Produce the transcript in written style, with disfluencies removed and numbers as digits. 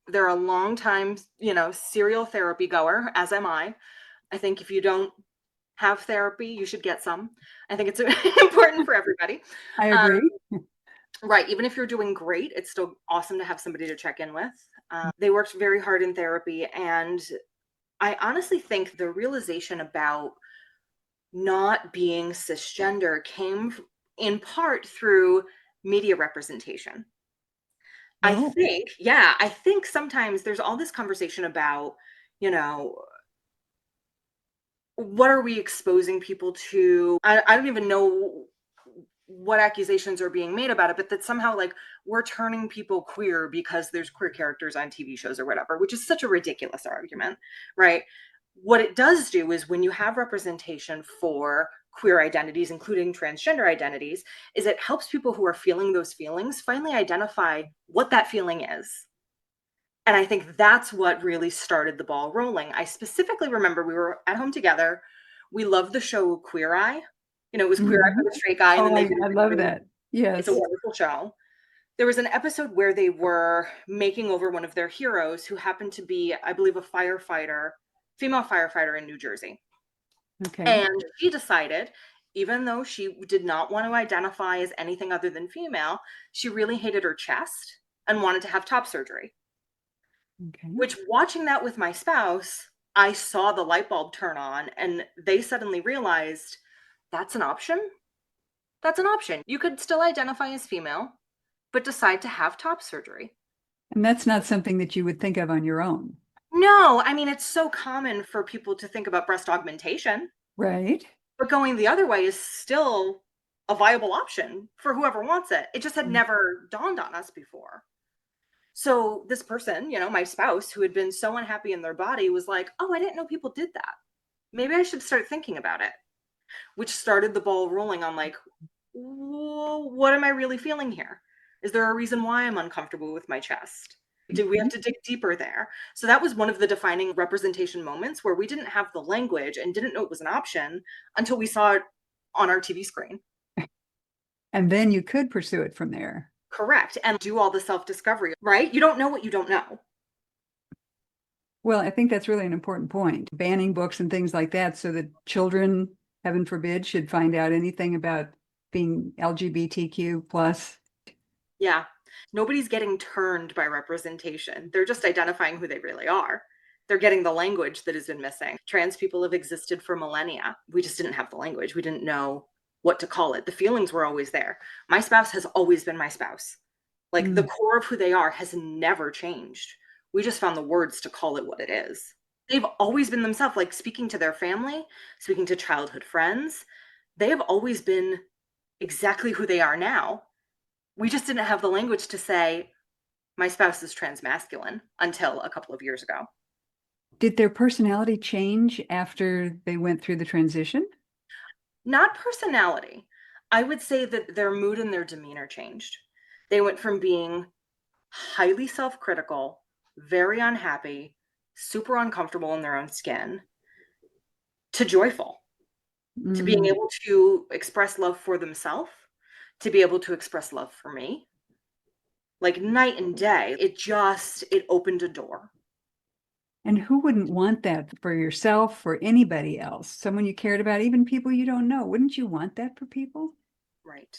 They're a long time, serial therapy goer, as am I. I think if you don't have therapy, you should get some. I think it's important for everybody. I Um, agree. right. Even if you're doing great, it's still awesome to have somebody to check in with. They worked very hard in therapy. And I honestly think the realization about not being cisgender came in part through media representation. Oh, I think sometimes there's all this conversation about, you know, what are we exposing people to? I don't even know what accusations are being made about it, but that somehow like we're turning people queer because there's queer characters on TV shows or whatever, which is such a ridiculous argument, right? What it does do is when you have representation for queer identities, including transgender identities, is it helps people who are feeling those feelings finally identify what that feeling is. And I think that's what really started the ball rolling. I specifically remember we were at home together. We loved the show Queer Eye. It was Queer Eye mhm. for the Straight Guy, and then Oh, they I love that. it's a Yes. wonderful show. There was an episode where they were making over one of their heroes who happened to be, I believe, a firefighter, female firefighter in New Jersey. Okay. And she decided, even though she did not want to identify as anything other than female, she really hated her chest and wanted to have top surgery. Okay. Which, watching that with my spouse, I saw the light bulb turn on, and they suddenly realized that's an option. That's an option. You could still identify as female, but decide to have top surgery. And that's not something that you would think of on your own, No, I mean, it's so common for people to think about breast augmentation, right? but going the other way is still a viable option for whoever wants it. It just had never dawned on us before. So this person, my spouse, who had been so unhappy in their body, was like, oh, I didn't know people did that. Maybe I should start thinking about it, which started the ball rolling on like, what am I really feeling here? Is there a reason why I'm uncomfortable with my chest? Do we have Mhm. to dig deeper there? So that was one of the defining representation moments where we didn't have the language and didn't know it was an option until we saw it on our TV screen. And then you could pursue it from there. Correct. And do all the self discovery, right? You don't know what you don't know. Well, I think that's really an important point. Banning books and things like that so that children, heaven forbid, should find out anything about being LGBTQ plus. Yeah. Nobody's getting turned by representation. They're just identifying who they really are. They're getting the language that has been missing. Trans people have existed for millennia. We just didn't have the language. We didn't know what to call it. The feelings were always there. My spouse has always been my spouse. Like the Mm. core of who they are has never changed. We just found the words to call it what it is. They've always been themselves, like speaking to their family, speaking to childhood friends. They have always been exactly who they are now. We just didn't have the language to say, my spouse is transmasculine until a couple of years ago. Did their personality change after they went through the transition? Not personality. I would say that their mood and their demeanor changed. They went from being highly self critical, very unhappy, super uncomfortable in their own skin, to joyful, to being Mm. able to express love for themselves, to be able to express love for me. Like night and day, it opened a door. And who wouldn't want that for yourself, for anybody else? Someone you cared about, even people you don't know. Wouldn't you want that for people? Right.